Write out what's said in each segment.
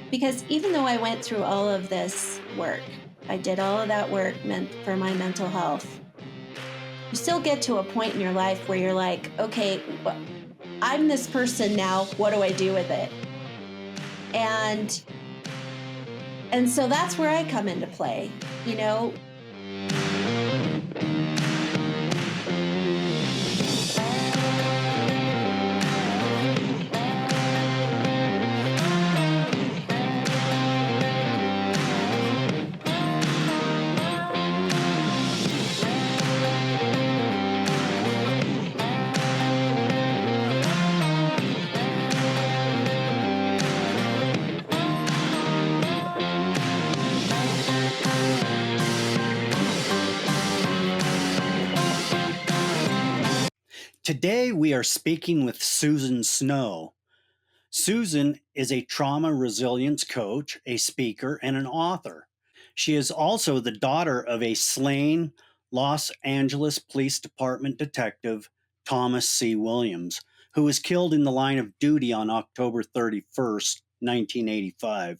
Because even though I went through all of this work, I did all of that work meant for my mental health. You still get to a point in your life where you're like, okay, I'm this person now. What do I do with it? And and so that's where I come into play. You know, Today, we are speaking with Susan Snow. Susan is a trauma resilience coach, a speaker, and an author. She is also the daughter of a slain Los Angeles Police Department detective, Thomas C. Williams, who was killed in the line of duty on October 31st, 1985.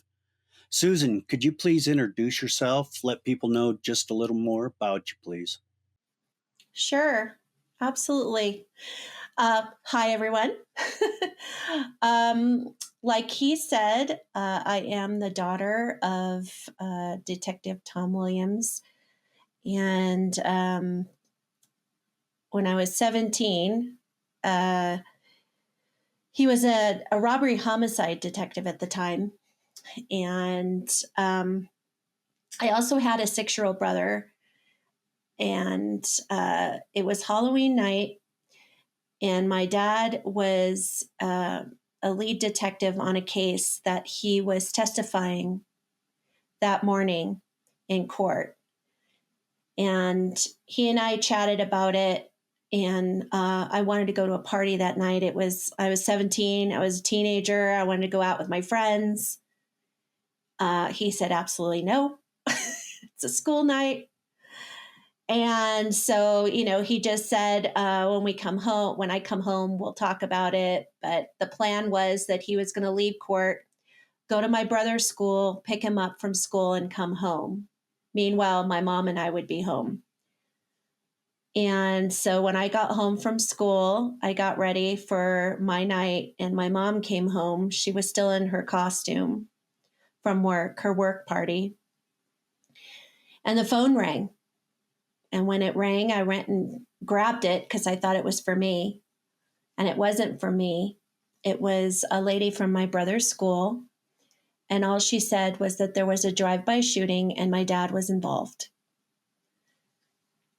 Susan, could you please introduce yourself? Let people know just a little more about you, please. sure, absolutely. Hi, everyone. Like he said, I am the daughter of Detective Tom Williams. And when I was 17, uh, he was a robbery homicide detective at the time. And I also had a 6-year-old brother. And it was Halloween night. And my dad was a lead detective on a case that he was testifying that morning in court. And he and I chatted about it. And I wanted to go to a party that night. I was 17. I was a teenager. I wanted to go out with my friends. He said, absolutely no. It's a school night. And so, he just said, when I come home, we'll talk about it. But the plan was that he was going to leave court, go to my brother's school, pick him up from school, and come home. Meanwhile, my mom and I would be home. And so when I got home from school, I got ready for my night, and my mom came home. She was still in her costume from work, her work party. And the phone rang. And when it rang, I went and grabbed it because I thought it was for me. And it wasn't for me. It was a lady from my brother's school. And all she said was that there was a drive-by shooting and my dad was involved.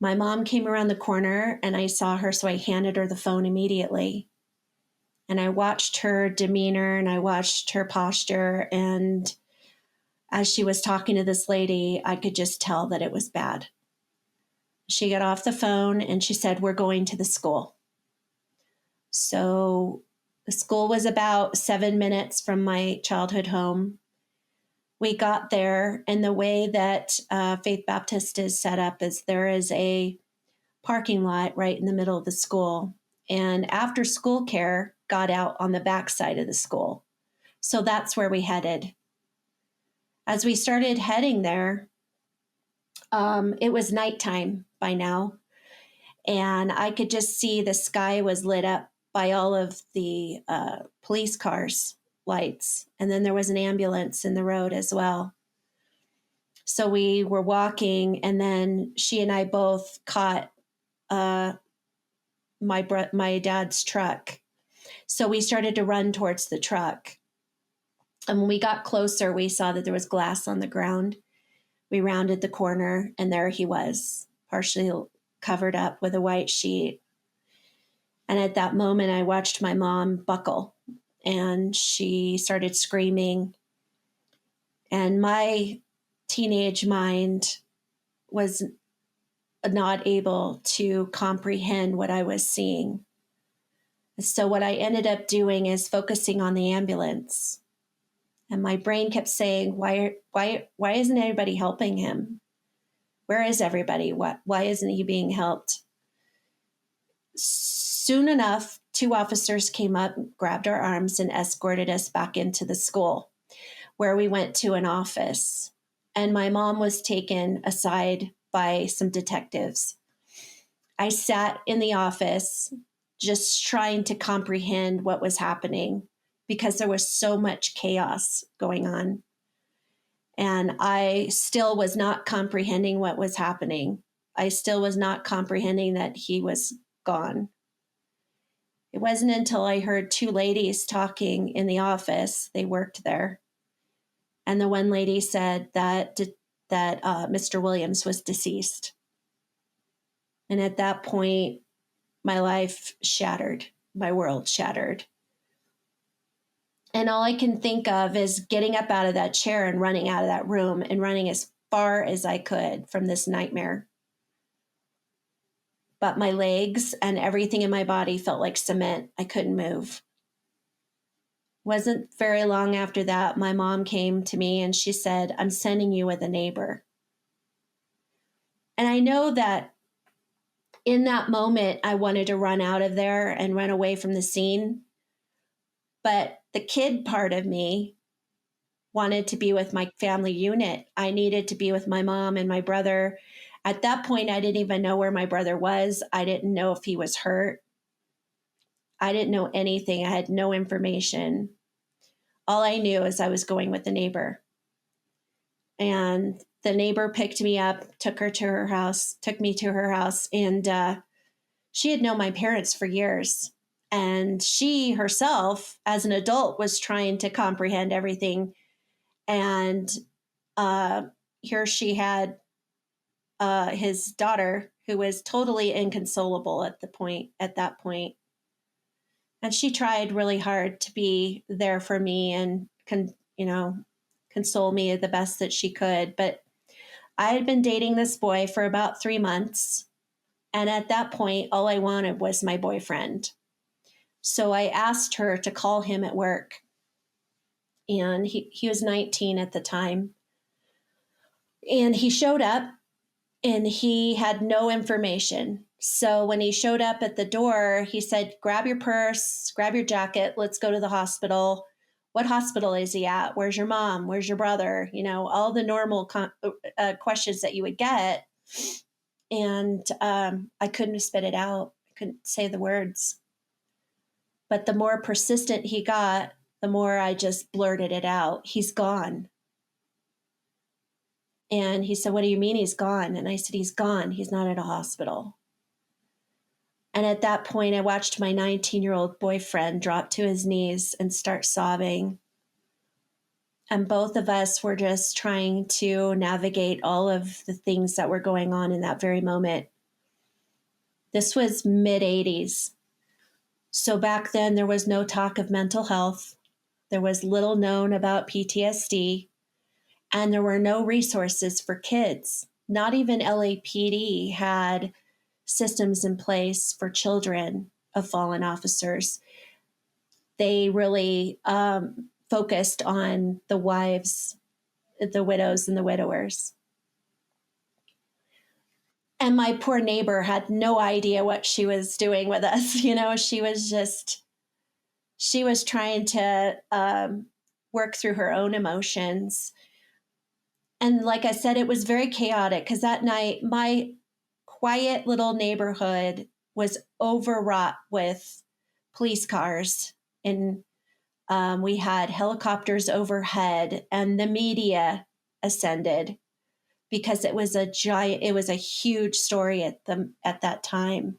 My mom came around the corner and I saw her, so I handed her the phone immediately. And I watched her demeanor and I watched her posture. And as she was talking to this lady, I could just tell that it was bad. She got off the phone and she said, we're going to the school. So the school was about 7 minutes from my childhood home. We got there, and the way that Faith Baptist is set up is there is a parking lot right in the middle of the school. And after school care got out on the back side of the school. So that's where we headed. As we started heading there, it was nighttime by now. And I could just see the sky was lit up by all of the police cars' lights. And then there was an ambulance in the road as well. So we were walking, and then she and I both caught my dad's truck. So we started to run towards the truck. And when we got closer, we saw that there was glass on the ground. We rounded the corner, and there he was, partially covered up with a white sheet. And at that moment, I watched my mom buckle, and she started screaming. And my teenage mind was not able to comprehend what I was seeing. So what I ended up doing is focusing on the ambulance. And my brain kept saying, why isn't anybody helping him? Where is everybody? Why isn't he being helped? Soon enough, 2 officers came up, grabbed our arms, and escorted us back into the school. where we went to an office, and my mom was taken aside by some detectives. I sat in the office just trying to comprehend what was happening because there was so much chaos going on. And I still was not comprehending what was happening. I still was not comprehending that he was gone. It wasn't until I heard two ladies talking in the office, they worked there, and the one lady said that Mr. Williams was deceased. And at that point, my life shattered, my world shattered. And all I can think of is getting up out of that chair and running out of that room and running as far as I could from this nightmare. But my legs and everything in my body felt like cement. I couldn't move. Wasn't very long after that, my mom came to me and she said, "I'm sending you with a neighbor." And I know that in that moment, I wanted to run out of there and run away from the scene. But the kid part of me wanted to be with my family unit. I needed to be with my mom and my brother. At that point, I didn't even know where my brother was. I didn't know if he was hurt. I didn't know anything. I had no information. All I knew is I was going with the neighbor. And the neighbor picked me up, took me to her house, and she had known my parents for years. And she herself, as an adult, was trying to comprehend everything. And here she had his daughter, who was totally inconsolable at that point. And she tried really hard to be there for me and console me the best that she could. But I had been dating this boy for about 3 months. And at that point, all I wanted was my boyfriend. So I asked her to call him at work. And he was 19 at the time. And he showed up and he had no information. So when he showed up at the door, he said, "Grab your purse, grab your jacket, let's go to the hospital." What hospital is he at? Where's your mom? Where's your brother? All the normal questions that you would get. And I couldn't spit it out. I couldn't say the words. But the more persistent he got, the more I just blurted it out. "He's gone." And he said, "What do you mean he's gone?" And I said, "He's gone. He's not at a hospital." And at that point, I watched my 19-year-old boyfriend drop to his knees and start sobbing. And both of us were just trying to navigate all of the things that were going on in that very moment. This was mid-'80s. So back then, there was no talk of mental health. There was little known about PTSD. And there were no resources for kids. Not even LAPD had systems in place for children of fallen officers. They really focused on the wives, the widows, and the widowers. And my poor neighbor had no idea what she was doing with us. She was trying to work through her own emotions. And like I said, it was very chaotic because that night, my quiet little neighborhood was overwrought with police cars. And we had helicopters overhead, and the media ascended because it was a huge story at that time.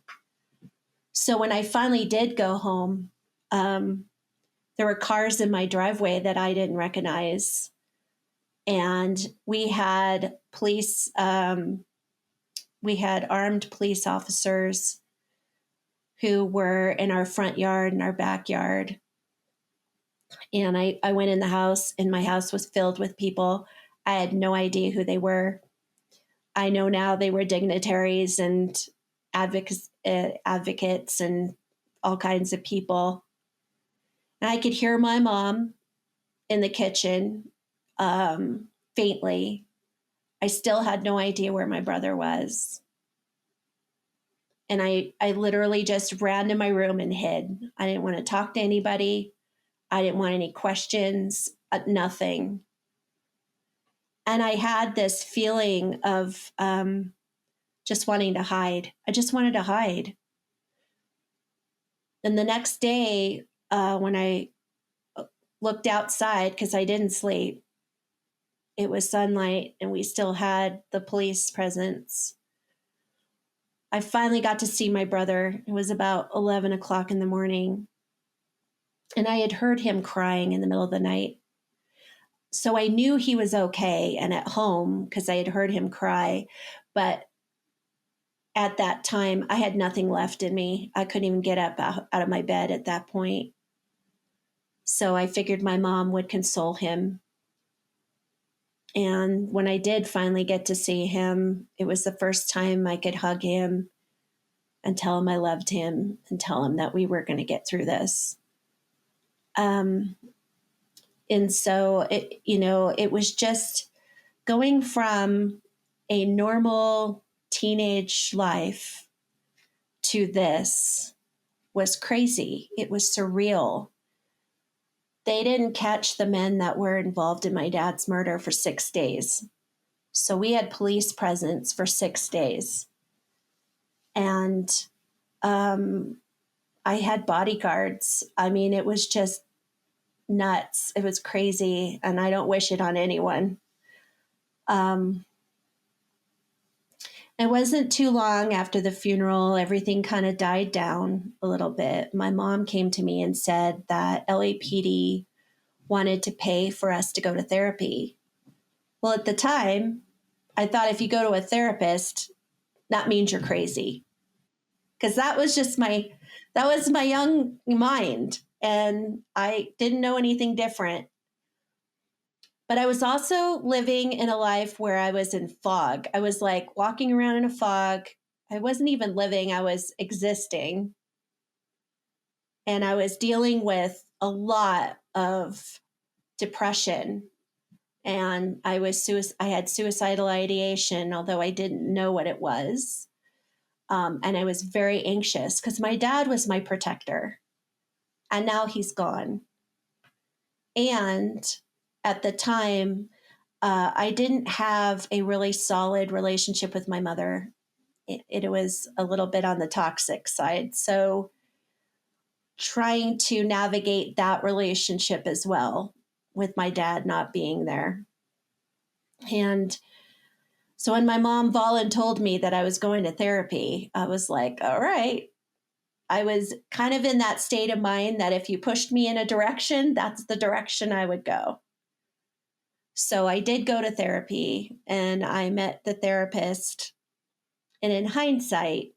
So when I finally did go home, there were cars in my driveway that I didn't recognize. And we had armed police officers who were in our front yard and our backyard. And I went in the house, and my house was filled with people. I had no idea who they were. I know now they were dignitaries and advocates and all kinds of people. And I could hear my mom in the kitchen faintly. I still had no idea where my brother was. And I literally just ran to my room and hid. I didn't want to talk to anybody. I didn't want any questions, nothing. And I had this feeling of just wanting to hide. I just wanted to hide. And the next day, when I looked outside, because I didn't sleep, it was sunlight and we still had the police presence. I finally got to see my brother. It was about 11 o'clock in the morning. And I had heard him crying in the middle of the night. So I knew he was okay and at home because I had heard him cry. But at that time, I had nothing left in me. I couldn't even get up out of my bed at that point. So I figured my mom would console him. And when I did finally get to see him, it was the first time I could hug him and tell him I loved him and tell him that we were going to get through this. Um, and so it was just going from a normal teenage life to this was crazy. It was surreal. They didn't catch the men that were involved in my dad's murder for 6 days. So we had police presence for 6 days. And I had bodyguards. I mean, it was just nuts. It was crazy. And I don't wish it on anyone. Um, it wasn't too long after the funeral, everything kind of died down a little bit. My mom came to me and said that LAPD wanted to pay for us to go to therapy. Well, at the time, I thought if you go to a therapist, that means you're crazy. Because that was my young mind. And I didn't know anything different. But I was also living in a life where I was in fog. I was like walking around in a fog. I wasn't even living, I was existing. And I was dealing with a lot of depression. And I had suicidal ideation, although I didn't know what it was. And I was very anxious because my dad was my protector. And now he's gone. And at the time, I didn't have a really solid relationship with my mother. It was a little bit on the toxic side. So trying to navigate that relationship as well with my dad not being there. And so when my mom voluntold me that I was going to therapy, I was like, all right. I was kind of in that state of mind that if you pushed me in a direction, that's the direction I would go. So I did go to therapy and I met the therapist. And in hindsight,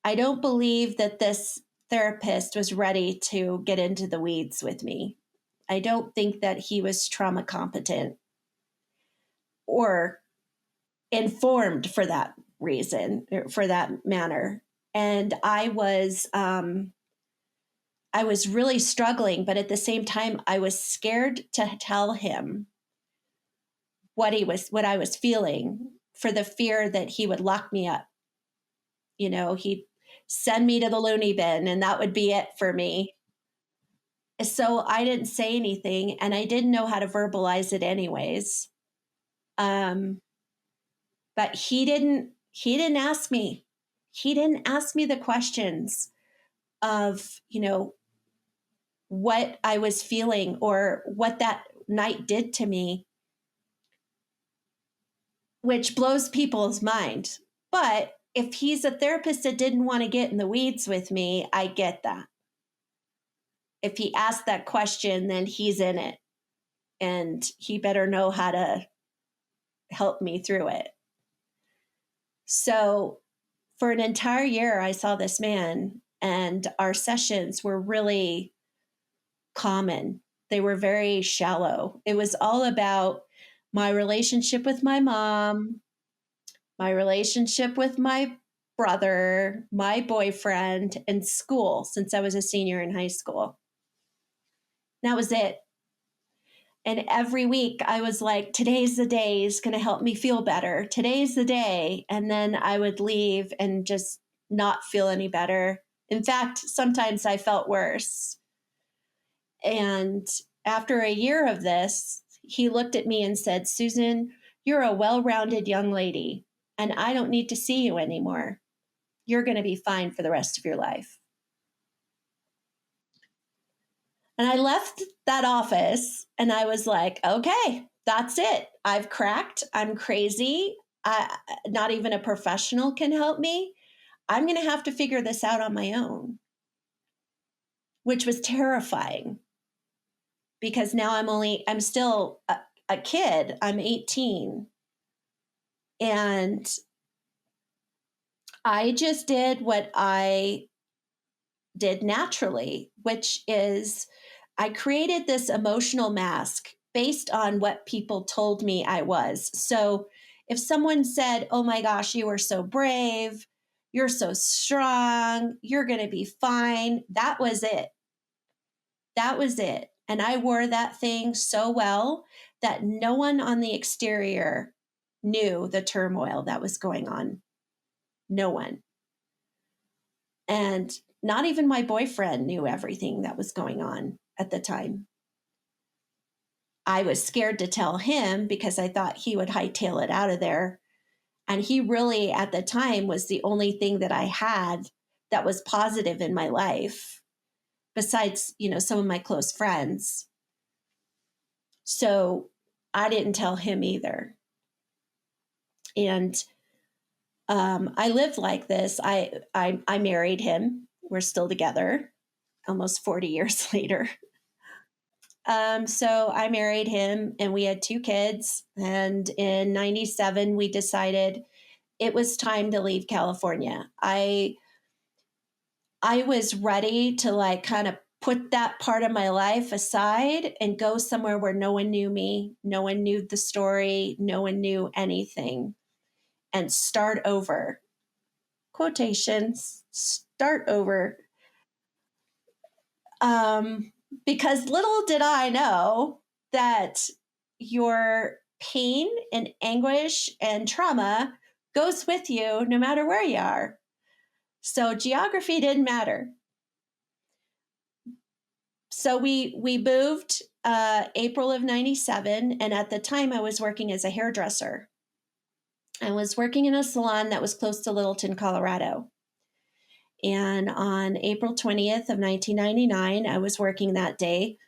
I don't believe that this therapist was ready to get into the weeds with me. I don't think that he was trauma competent or informed for that reason, for that manner. And I was really struggling, but at the same time, I was scared to tell him what I was feeling for the fear that he would lock me up. He'd send me to the loony bin and that would be it for me. So I didn't say anything and I didn't know how to verbalize it anyways. Um, but he didn't ask me. He didn't ask me the questions of, what I was feeling or what that night did to me, which blows people's mind. But if he's a therapist that didn't want to get in the weeds with me, I get that. If he asked that question, then he's in it and he better know how to help me through it. So for an entire year, I saw this man and our sessions were really common. They were very shallow. It was all about my relationship with my mom, my relationship with my brother, my boyfriend, and school since I was a senior in high school. That was it. And every week I was like, today's the day is going to help me feel better. Today's the day. And then I would leave and just not feel any better. In fact, sometimes I felt worse. And after a year of this, he looked at me and said, Susan, you're a well rounded young lady, and I don't need to see you anymore. You're going to be fine for the rest of your life. And I left that office and I was like, okay, that's it. I've cracked. I'm crazy. Not even a professional can help me. I'm going to have to figure this out on my own, which was terrifying because now I'm still a kid. I'm 18. And I just did what I did naturally, which is I created this emotional mask based on what people told me I was. So if someone said, oh my gosh, you were so brave, you're so strong, you're going to be fine, that was it. That was it. And I wore that thing so well that no one on the exterior knew the turmoil that was going on. No one. And not even my boyfriend knew everything that was going on at the time. I was scared to tell him because I thought he would hightail it out of there. And he really, at the time, was the only thing that I had that was positive in my life, besides, some of my close friends. So I didn't tell him either. And I lived like this. I married him. We're still together almost 40 years later. So I married him and we had 2 kids. And in 97, we decided it was time to leave California. I was ready to like kind of put that part of my life aside and go somewhere where no one knew me, no one knew the story, no one knew anything, and start over. Quotations, start over. Um, because little did I know that your pain and anguish and trauma goes with you no matter where you are. So geography didn't matter. So we moved April of 97, and at the time I was working as a hairdresser. I was working in a salon that was close to Littleton, Colorado. And on April 20th of 1999, I was working that day.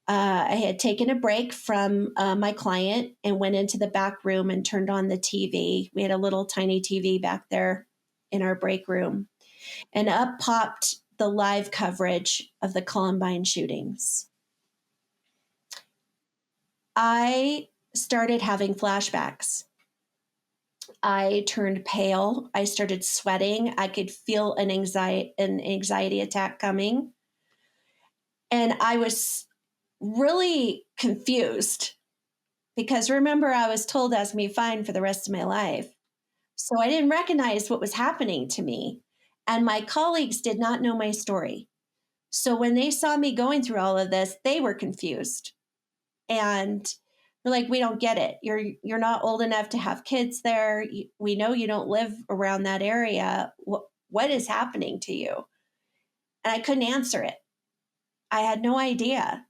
I had taken a break from my client and went into the back room and turned on the TV. We had a little tiny TV back there in our break room. And up popped the live coverage of the Columbine shootings. I started having flashbacks. I turned pale. I started sweating. I could feel an anxiety attack coming. And I was really confused because remember, I was told I was going to be fine for the rest of my life. So I didn't recognize what was happening to me. And my colleagues did not know my story. So when they saw me going through all of this, they were confused. And they're like, we don't get it. You're not old enough to have kids there. We know you don't live around that area. What is happening to you? And I couldn't answer it. I had no idea.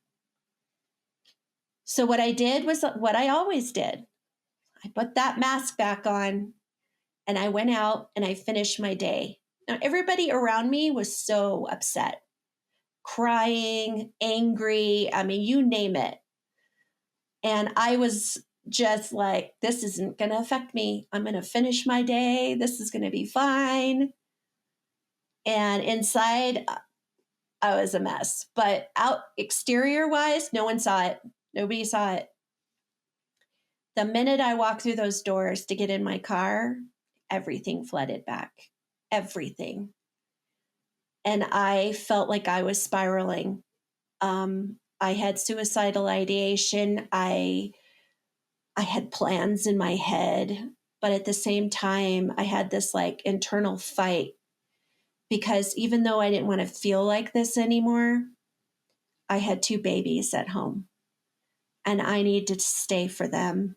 So what I did was what I always did. I put that mask back on and I went out and I finished my day. Now, everybody around me was so upset, crying, angry. I mean, you name it. And I was just like, this isn't going to affect me. I'm going to finish my day. This is going to be fine. And inside, I was a mess. But out exterior wise, no one saw it. Nobody saw it. The minute I walked through those doors to get in my car, everything flooded back. Everything. And I felt like I was spiraling. I had suicidal ideation. I had plans in my head, but at the same time, I had this like internal fight because even though I didn't want to feel like this anymore, I had 2 babies at home and I needed to stay for them.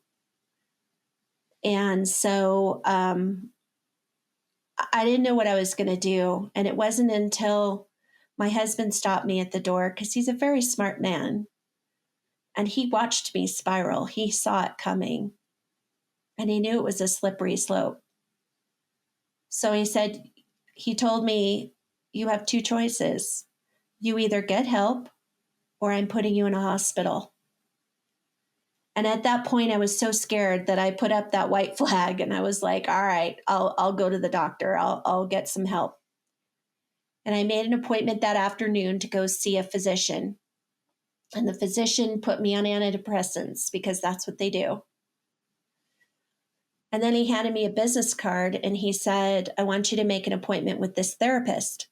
And so I didn't know what I was going to do. And it wasn't until my husband stopped me at the door because he's a very smart man. And he watched me spiral. He saw it coming and he knew it was a slippery slope. So he told me, you have two choices. You either get help or I'm putting you in a hospital. And at that point, I was so scared that I put up that white flag and I was like, all right, I'll go to the doctor. I'll get some help. And I made an appointment that afternoon to go see a physician. And the physician put me on antidepressants because that's what they do. And then he handed me a business card and he said, I want you to make an appointment with this therapist.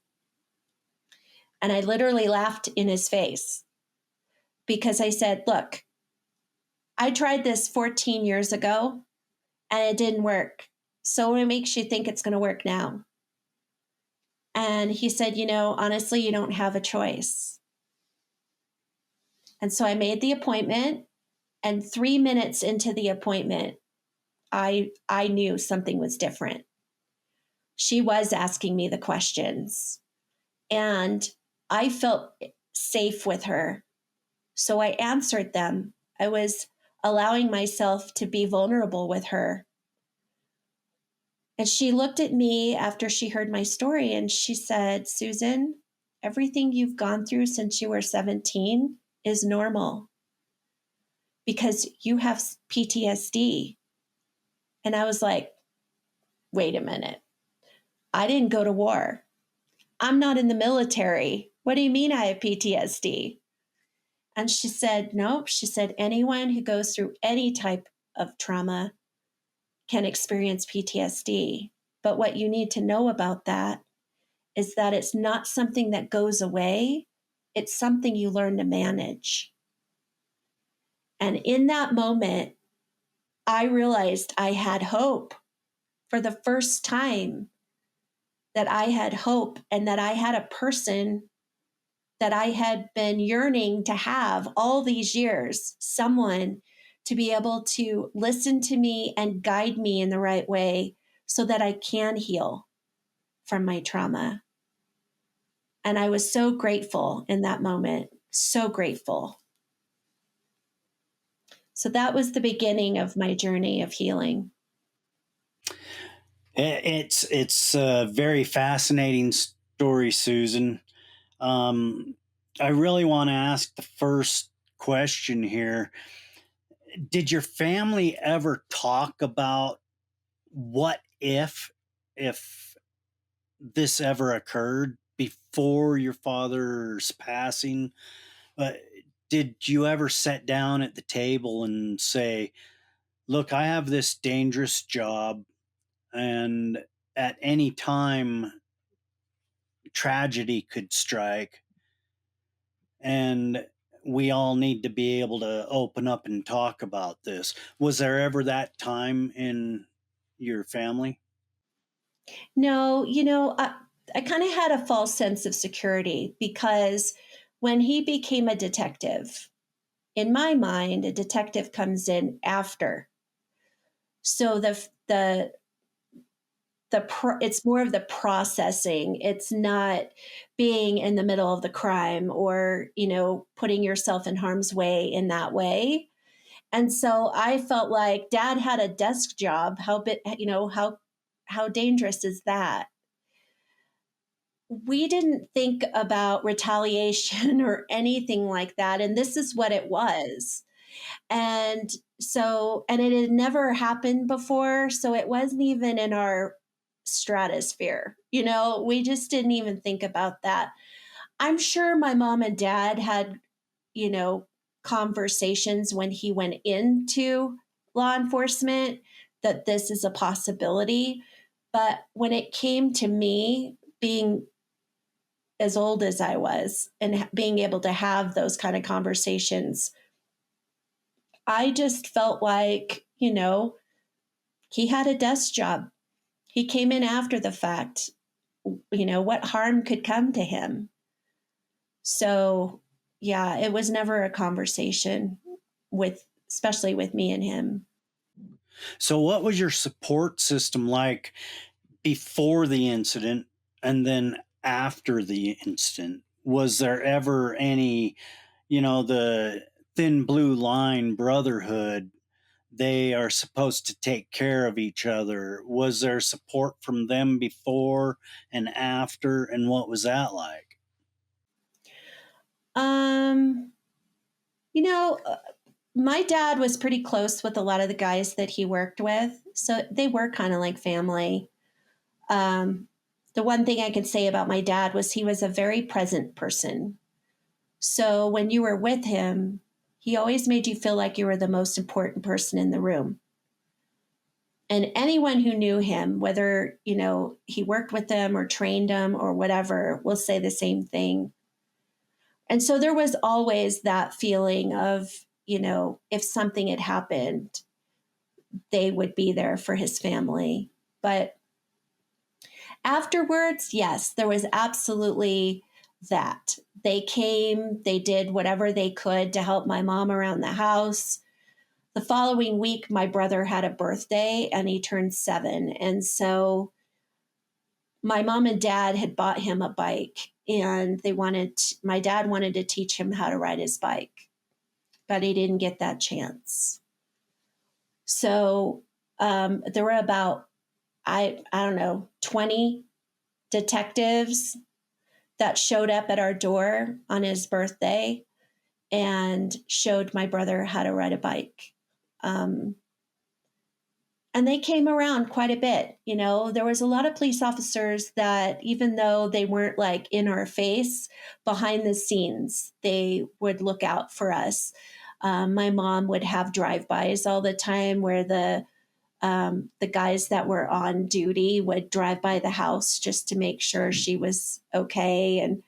And I literally laughed in his face because I said, look, I tried this 14 years ago and it didn't work. So what makes you think it's going to work now? And he said, honestly, you don't have a choice. And so I made the appointment. And 3 minutes into the appointment, I knew something was different. She was asking me the questions. And I felt safe with her. So I answered them. I was allowing myself to be vulnerable with her. And she looked at me after she heard my story and she said, Susan, everything you've gone through since you were 17 is normal because you have PTSD. And I was like, wait a minute. I didn't go to war. I'm not in the military. What do you mean I have PTSD? And she said, nope. She said, anyone who goes through any type of trauma can experience PTSD. But what you need to know about that is that it's not something that goes away. It's something you learn to manage. And in that moment, I realized I had hope for the first time, that I had hope and that I had a person that I had been yearning to have all these years, someone to be able to listen to me and guide me in the right way so that I can heal from my trauma. And I was so grateful in that moment, so grateful. So that was the beginning of my journey of healing. It's a very fascinating story, Susan. Um, I really want to ask the first question here. Did your family ever talk about what if this ever occurred before your father's passing? Uh, did you ever sit down at the table and say, look, I have this dangerous job, and at any time, tragedy could strike, and we all need to be able to open up and talk about this? Was there ever that time in your family? No, I kind of had a false sense of security because when he became a detective, in my mind, a detective comes in after. So it's more of the processing. It's not being in the middle of the crime or putting yourself in harm's way in that way. And so I felt like Dad had a desk job. How dangerous is that? We didn't think about retaliation or anything like that, and this is what it was. And and it had never happened before, so it wasn't even in our stratosphere. We just didn't even think about that. I'm sure my mom and dad had, you know, conversations when he went into law enforcement that this is a possibility. But when it came to me being as old as I was and being able to have those kind of conversations, I just felt like, he had a desk job. He came in after the fact. What harm could come to him? So, yeah, it was never a conversation especially with me and him. So, what was your support system like before the incident and then after the incident? Was there ever any, the thin blue line brotherhood. They are supposed to take care of each other. Was there support from them before and after? And what was that like? Um, you know, my dad was pretty close with a lot of the guys that he worked with, so they were kind of like family. Um, the one thing I can say about my dad was he was a very present person. So when you were with him, he always made you feel like you were the most important person in the room. And anyone who knew him, whether, he worked with them or trained them or whatever, will say the same thing. And so there was always that feeling of, if something had happened, they would be there for his family. But afterwards, yes, there was absolutely that. They came, they did whatever they could to help my mom around the house. The following week, my brother had a birthday and he turned 7. And so my mom and dad had bought him a bike, and my dad wanted to teach him how to ride his bike, but he didn't get that chance. So there were about, I don't know, 20 detectives that showed up at our door on his birthday and showed my brother how to ride a bike. Um, and they came around quite a bit. There was a lot of police officers that, even though they weren't like in our face, behind the scenes, they would look out for us. My mom would have drive-bys all the time where the guys that were on duty would drive by the house just to make sure she was okay and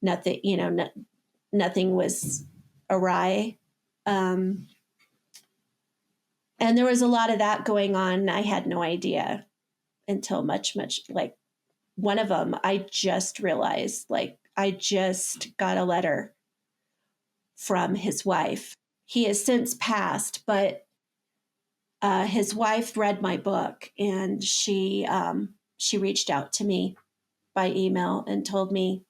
nothing, nothing was awry. Um, and there was a lot of that going on. I had no idea until much, much like one of them, I just realized, like, I just got a letter from his wife. He has since passed, but his wife read my book, and she reached out to me by email and told me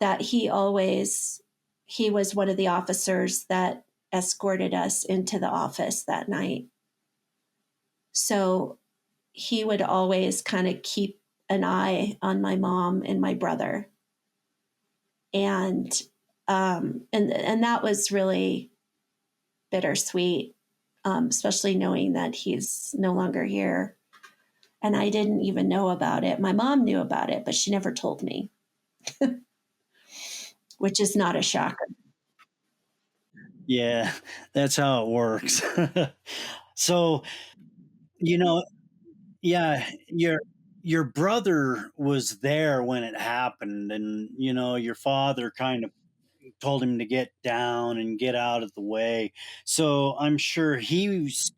that he was one of the officers that escorted us into the office that night. So he would always kind of keep an eye on my mom and my brother. And that was really bittersweet, especially knowing that he's no longer here. And I didn't even know about it. My mom knew about it, but she never told me, which is not a shocker. Yeah, that's how it works. So, you know, yeah, your brother was there when it happened, and your father kind of told him to get down and get out of the way. So I'm sure he's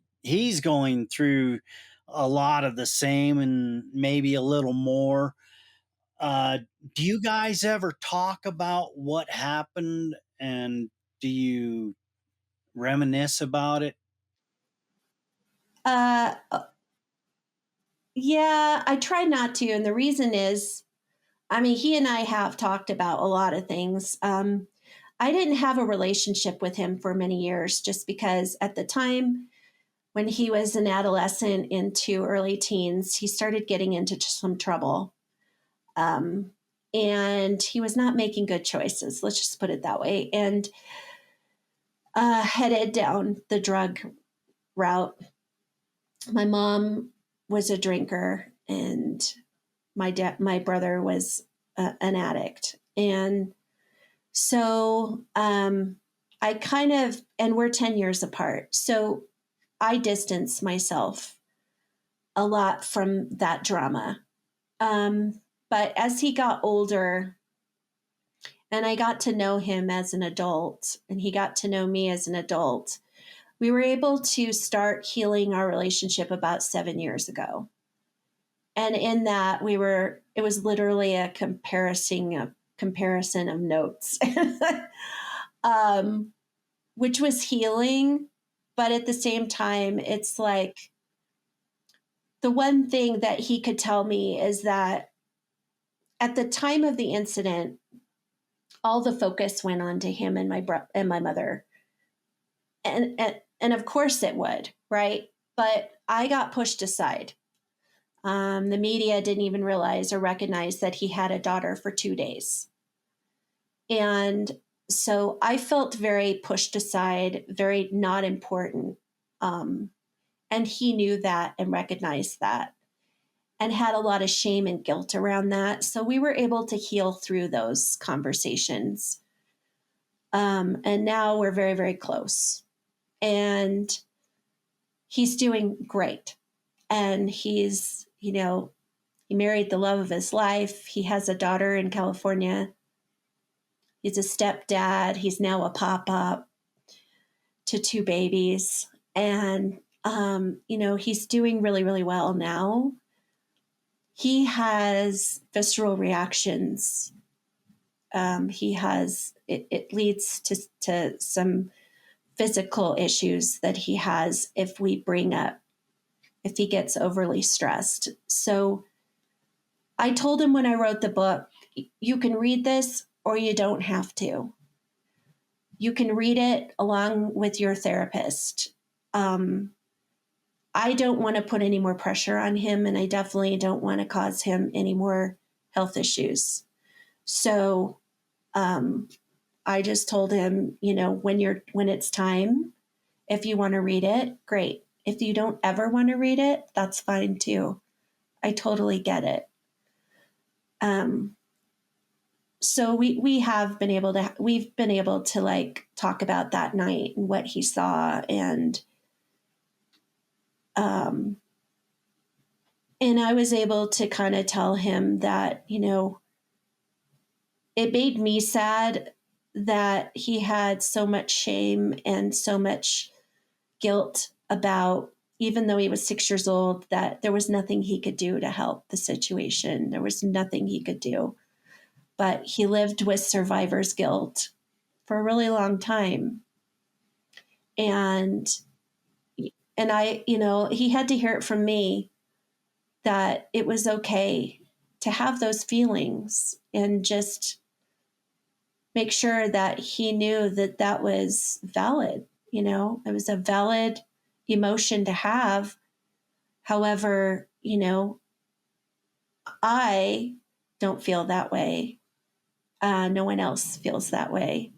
going through a lot of the same and maybe a little more. Uh, do you guys ever talk about what happened, and do you reminisce about it? Uh, yeah, I try not to. And the reason is, I mean, he and I have talked about a lot of things. I didn't have a relationship with him for many years just because at the time when he was an adolescent into early teens, he started getting into some trouble. Um, and he was not making good choices. Let's just put it that way. And headed down the drug route. My mom was a drinker, and my brother was an addict, and so I kind of, and we're 10 years apart. So I distanced myself a lot from that drama. But as he got older and I got to know him as an adult and he got to know me as an adult, we were able to start healing our relationship about 7 years ago. And in that it was literally a comparison of notes. um, which was healing. But at the same time, it's like the one thing that he could tell me is that at the time of the incident, all the focus went on to him and my mother. And of course it would, right? But I got pushed aside. The media didn't even realize or recognize that he had a daughter for 2 days. And so I felt very pushed aside, very not important. Um, and he knew that and recognized that and had a lot of shame and guilt around that. So we were able to heal through those conversations. And now we're very, very close. And he's doing great. And he married the love of his life. He has a daughter in California. He's a stepdad. He's now a pop-up to two babies. And, he's doing really, really well now. He has visceral reactions. It leads to some physical issues that he has if he gets overly stressed. So I told him when I wrote the book, you can read this or you don't have to. You can read it along with your therapist. I don't want to put any more pressure on him, and I definitely don't want to cause him any more health issues. So I just told him, when it's time, if you want to read it, great. If you don't ever want to read it, that's fine too. I totally get it. Um, so we've been able to like talk about that night and what he saw, um, and I was able to kind of tell him that, it made me sad that he had so much shame and so much guilt about, even though he was 6 years old, that there was nothing he could do to help the situation. There was nothing he could do. But he lived with survivor's guilt for a really long time. And he had to hear it from me that it was okay to have those feelings and just make sure that he knew that that was valid. It was a valid emotion to have. However, I don't feel that way. No one else feels that way.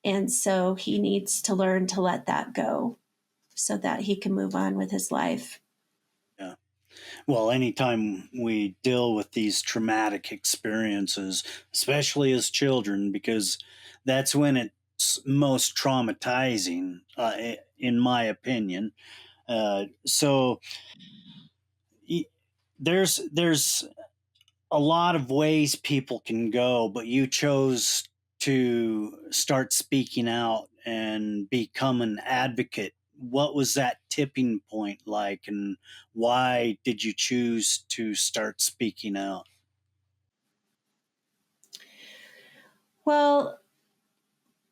And so he needs to learn to let that go so that he can move on with his life. Yeah. Well, anytime we deal with these traumatic experiences, especially as children, because that's when it's most traumatizing, in my opinion. So y- there's a lot of ways people can go, but you chose to start speaking out and become an advocate. What was that tipping point like, and why did you choose to start speaking out? Well,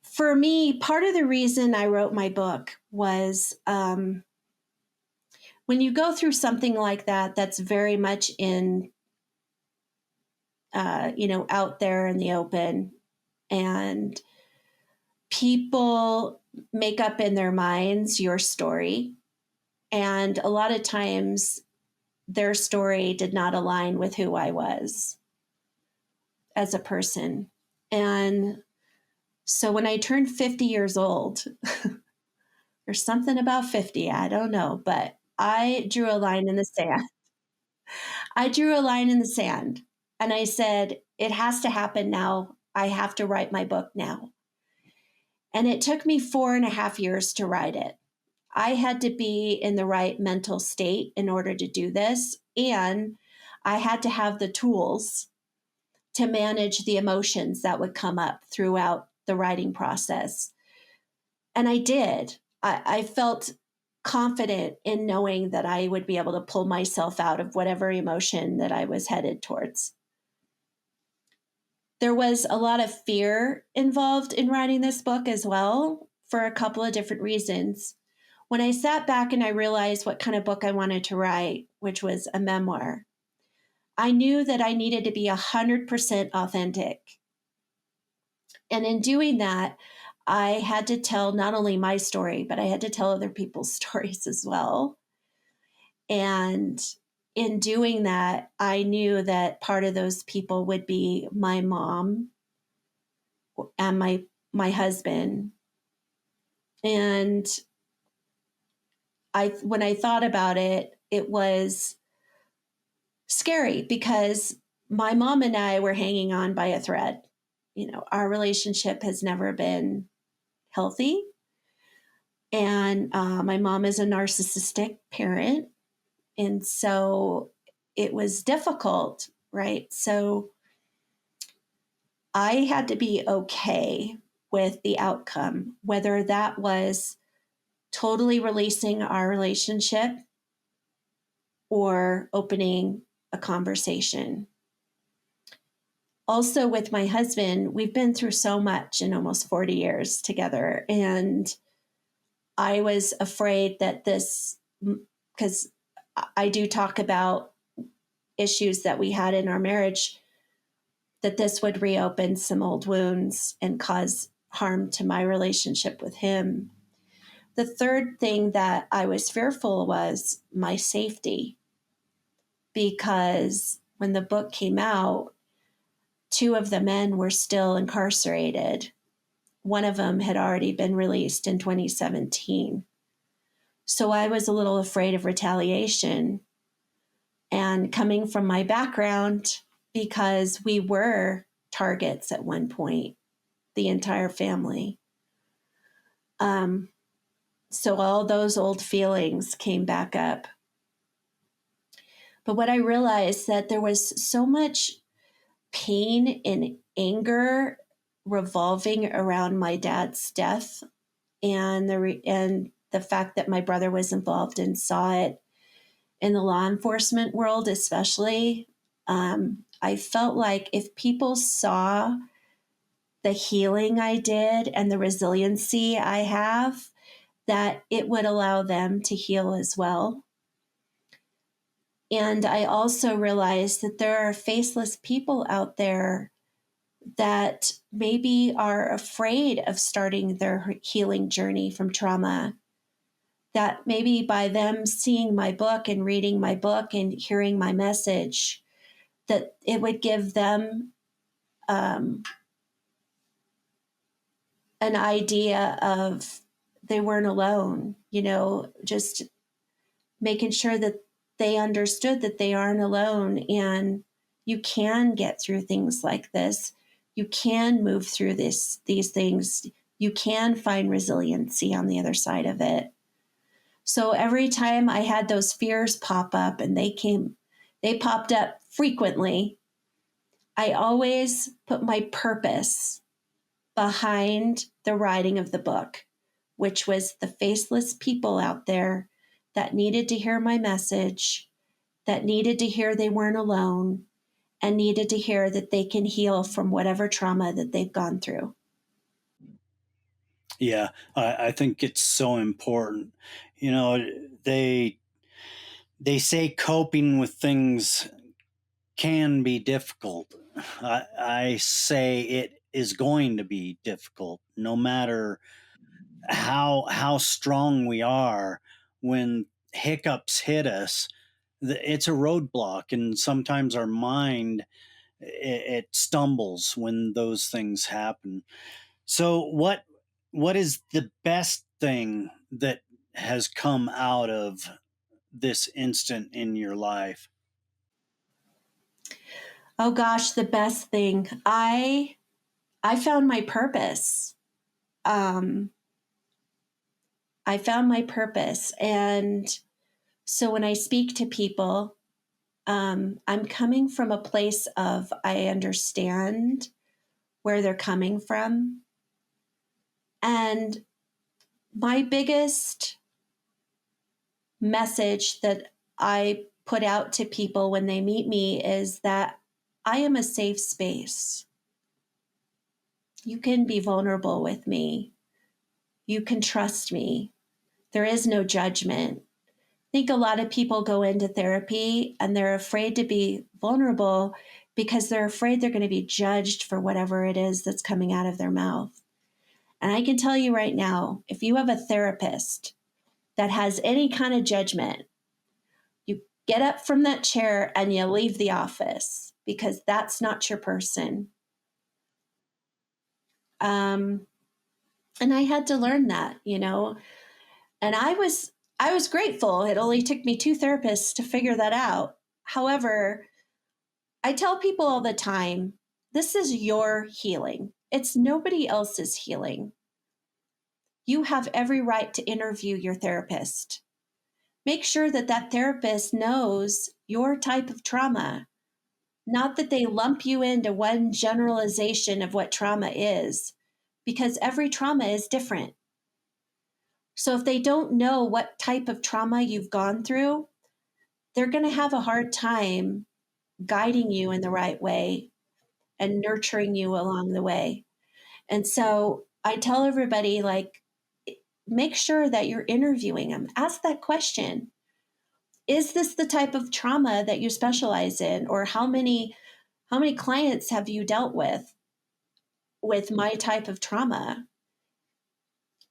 for me, part of the reason I wrote my book was when you go through something like that, that's very much out there in the open, and people make up in their minds your story. And a lot of times their story did not align with who I was as a person. And so when I turned 50 years old, there's something about 50, I don't know, but I drew a line in the sand. I drew a line in the sand and I said, it has to happen now. I have to write my book now. And it took me 4.5 years to write it. I had to be in the right mental state in order to do this. And I had to have the tools to manage the emotions that would come up throughout the writing process. And I did. I felt confident in knowing that I would be able to pull myself out of whatever emotion that I was headed towards. There was a lot of fear involved in writing this book as well, for a couple of different reasons. When I sat back and I realized what kind of book I wanted to write, which was a memoir, I knew that I needed to be 100% authentic. And in doing that, I had to tell not only my story, but I had to tell other people's stories as well. And in doing that, I knew that part of those people would be my mom and my husband. And I when I thought about it, it was scary because my mom and I were hanging on by a thread. Our relationship has never been healthy. And my mom is a narcissistic parent. And so it was difficult, right? So I had to be okay with the outcome, whether that was totally releasing our relationship or opening a conversation. Also, with my husband, we've been through so much in almost 40 years together. And I was afraid that because I do talk about issues that we had in our marriage, that this would reopen some old wounds and cause harm to my relationship with him. The third thing that I was fearful was my safety, because when the book came out, two of the men were still incarcerated. One of them had already been released in 2017. So I was a little afraid of retaliation. And coming from my background, because we were targets at one point, the entire family. So all those old feelings came back up. But what I realized that there was so much pain and anger revolving around my dad's death, and the fact that my brother was involved and saw it in the law enforcement world, especially. I felt like if people saw the healing I did and the resiliency I have, that it would allow them to heal as well. And I also realized that there are faceless people out there that maybe are afraid of starting their healing journey from trauma. That maybe by them seeing my book and reading my book and hearing my message, that it would give them um, an idea of they weren't alone, just making sure that they understood that they aren't alone, and you can get through things like this. You can move through these things. You can find resiliency on the other side of it. So every time I had those fears pop up, and they popped up frequently, I always put my purpose behind the writing of the book, which was the faceless people out there that needed to hear my message, that needed to hear they weren't alone, and needed to hear that they can heal from whatever trauma that they've gone through. Yeah, I think it's so important. You know, they they say coping with things can be difficult. I say it is going to be difficult, no matter how strong we are. When hiccups hit us, it's a roadblock, and sometimes our mind it stumbles when those things happen. So what is the best thing that has come out of this instant in your life? Oh gosh, the best thing. I found my purpose. Um, I found my purpose. And so when I speak to people, I'm coming from a place of I understand where they're coming from. And my biggest message that I put out to people when they meet me is that I am a safe space. You can be vulnerable with me. You can trust me. There is no judgment. I think a lot of people go into therapy and they're afraid to be vulnerable because they're afraid they're going to be judged for whatever it is that's coming out of their mouth. And I can tell you right now, if you have a therapist that has any kind of judgment, you get up from that chair and you leave the office because that's not your person. Um, and I had to learn that, and I was grateful. It only took me two therapists to figure that out. However, I tell people all the time, this is your healing. It's nobody else's healing. You have every right to interview your therapist. Make sure that that therapist knows your type of trauma, not that they lump you into one generalization of what trauma is, because every trauma is different. So if they don't know what type of trauma you've gone through, they're going to have a hard time guiding you in the right way and nurturing you along the way. And so I tell everybody, like, make sure that you're interviewing them. Ask that question. Is this the type of trauma that you specialize in? Or how many clients have you dealt with my type of trauma?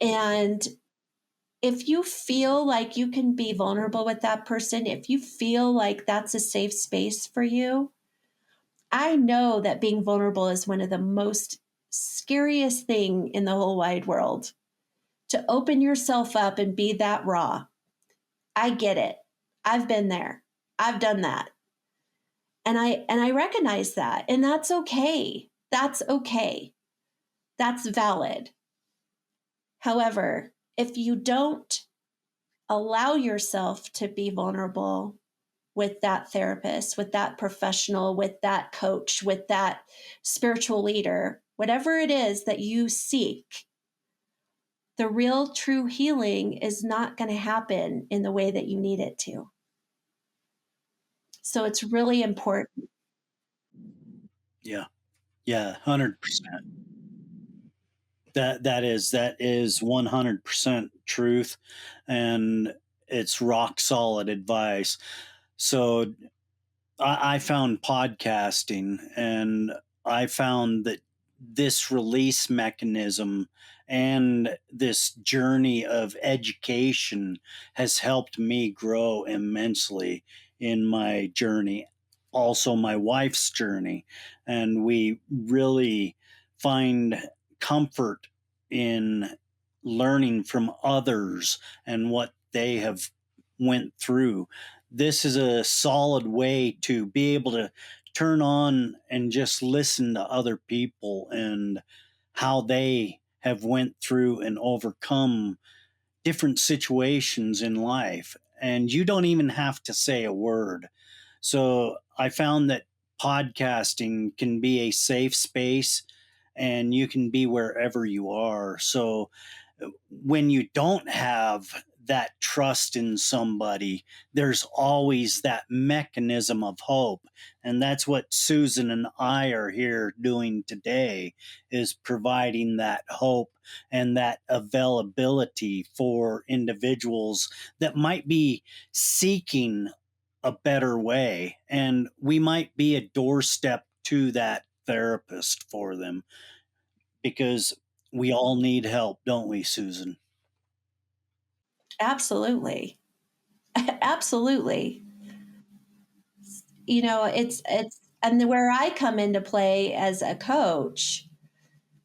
And if you feel like you can be vulnerable with that person, if you feel like that's a safe space for you, I know that being vulnerable is one of the most scariest thing in the whole wide world. To open yourself up and be that raw. I get it. I've been there. I've done that. And I recognize that. And that's okay. That's okay. That's valid. However, if you don't allow yourself to be vulnerable with that therapist, with that professional, with that coach, with that spiritual leader, whatever it is that you seek, the real true healing is not going to happen in the way that you need it to. So it's really important. Yeah. Yeah. 100%. That is 100% truth, and it's rock solid advice. So I found podcasting, and I found that this release mechanism and this journey of education has helped me grow immensely in my journey, also my wife's journey. And we really find comfort in learning from others and what they have went through. This is a solid way to be able to turn on and just listen to other people and how they have went through and overcome different situations in life, and you don't even have to say a word. So I found that podcasting can be a safe space, and you can be wherever you are. So when you don't have that trust in somebody, there's always that mechanism of hope. And that's what Susan and I are here doing today, is providing that hope and that availability for individuals that might be seeking a better way. And we might be a doorstep to that therapist for them, because we all need help, don't we, Susan? Absolutely. Absolutely. It's and where I come into play as a coach,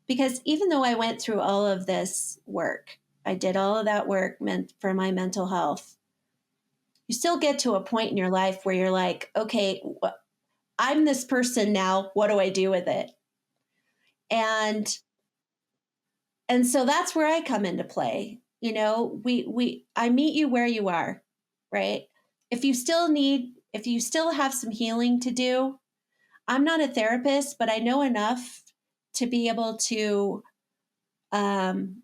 because even though I went through all of this work, I did all of that work meant for my mental health. You still get to a point in your life where you're like, okay, I'm this person now. What do I do with it? And and so that's where I come into play. We I meet you where you are, right? If you still have some healing to do, I'm not a therapist, but I know enough to be able to um,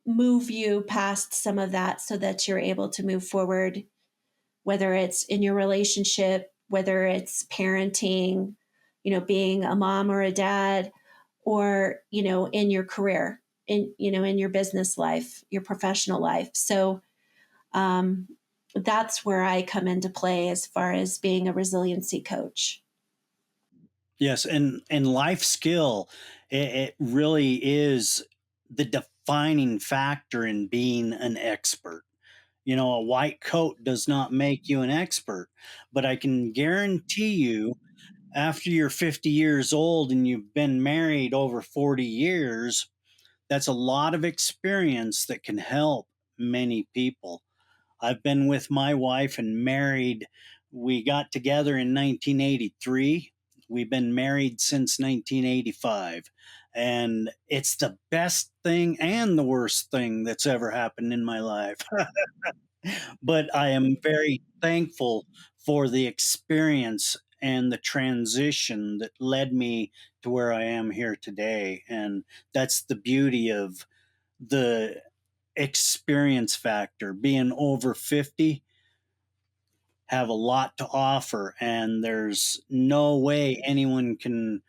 move you past some of that so that you're able to move forward, whether it's in your relationship, whether it's parenting, being a mom or a dad, or, in your career, in your business life, your professional life. So um, that's where I come into play as far as being a resiliency coach. Yes, and life skill, it really is the defining factor in being an expert. A white coat does not make you an expert, but I can guarantee you, after you're 50 years old and you've been married over 40 years, that's a lot of experience that can help many people. I've been with my wife and married. We got together in 1983. We've been married since 1985. And it's the best thing and the worst thing that's ever happened in my life. But I am very thankful for the experience and the transition that led me to where I am here today. And that's the beauty of the experience factor. Being over 50, have a lot to offer, and there's no way anyone can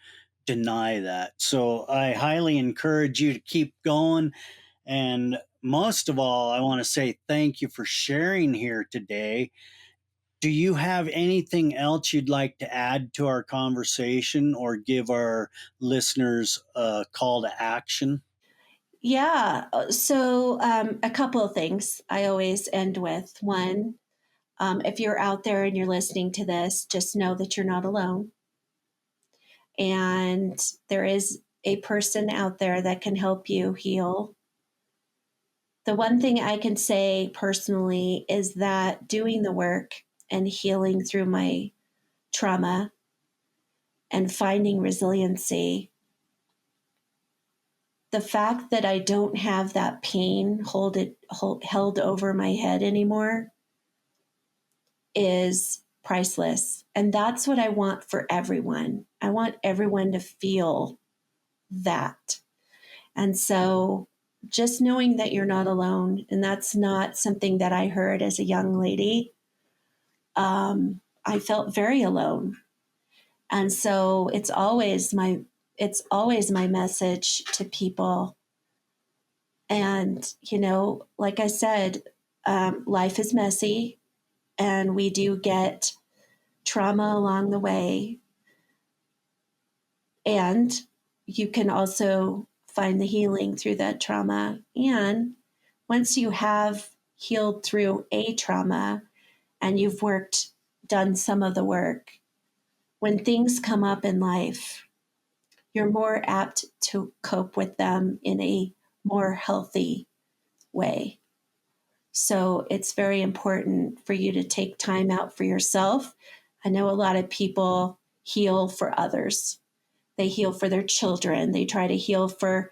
deny that. So I highly encourage you to keep going. And most of all, I want to say thank you for sharing here today. Do you have anything else you'd like to add to our conversation or give our listeners a call to action? Yeah. A couple of things I always end with. One, if you're out there and you're listening to this, just know that you're not alone. And there is a person out there that can help you heal. The one thing I can say personally is that doing the work and healing through my trauma and finding resiliency, the fact that I don't have that pain held over my head anymore is priceless. And that's what I want for everyone. I want everyone to feel that. And so just knowing that you're not alone, and that's not something that I heard as a young lady, I felt very alone. And so it's always my message to people. And, like I said, life is messy and we do get trauma along the way. And you can also find the healing through that trauma. And once you have healed through a trauma and you've done some of the work, when things come up in life, you're more apt to cope with them in a more healthy way. So it's very important for you to take time out for yourself. I know a lot of people heal for others. They heal for their children. They try to heal for,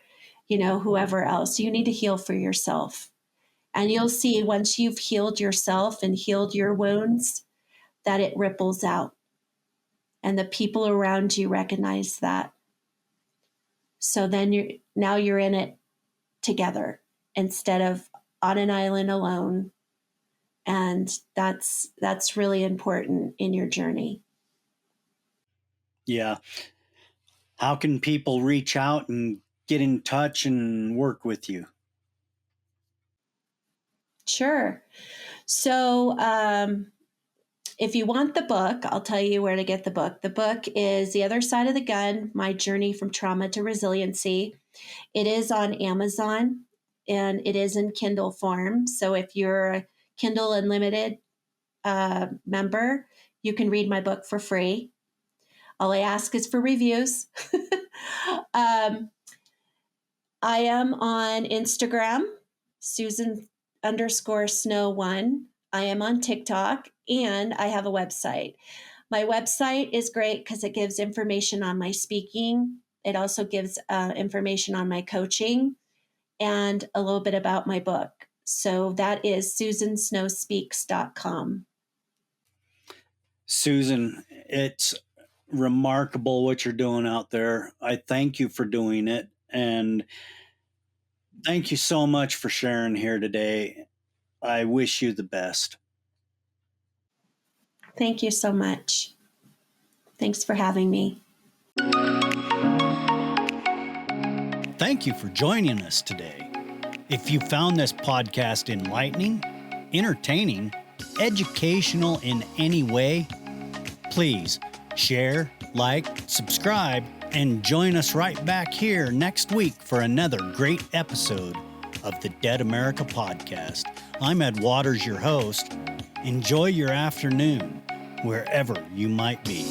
whoever else. You need to heal for yourself. And you'll see once you've healed yourself and healed your wounds, that it ripples out. And the people around you recognize that. So then you're in it together instead of on an island alone. And that's really important in your journey. Yeah. How can people reach out and get in touch and work with you? Sure. So if you want the book, I'll tell you where to get the book. The book is The Other Side of the Gun, My Journey from Trauma to Resiliency. It is on Amazon and it is in Kindle form. So if you're a Kindle Unlimited member, you can read my book for free. All I ask is for reviews. I am on Instagram, Susan_Snow1. I am on TikTok, and I have a website. My website is great because it gives information on my speaking. It also gives information on my coaching and a little bit about my book. So that is susansnowspeaks.com. Susan, it's remarkable what you're doing out there. I thank you for doing it. And thank you so much for sharing here today. I wish you the best. Thank you so much. Thanks for having me. Thank you for joining us today. If you found this podcast enlightening, entertaining, educational in any way, please share, like, subscribe, And join us right back here next week for another great episode of the Dead America Podcast. I'm Ed Waters, your host. Enjoy your afternoon, wherever you might be.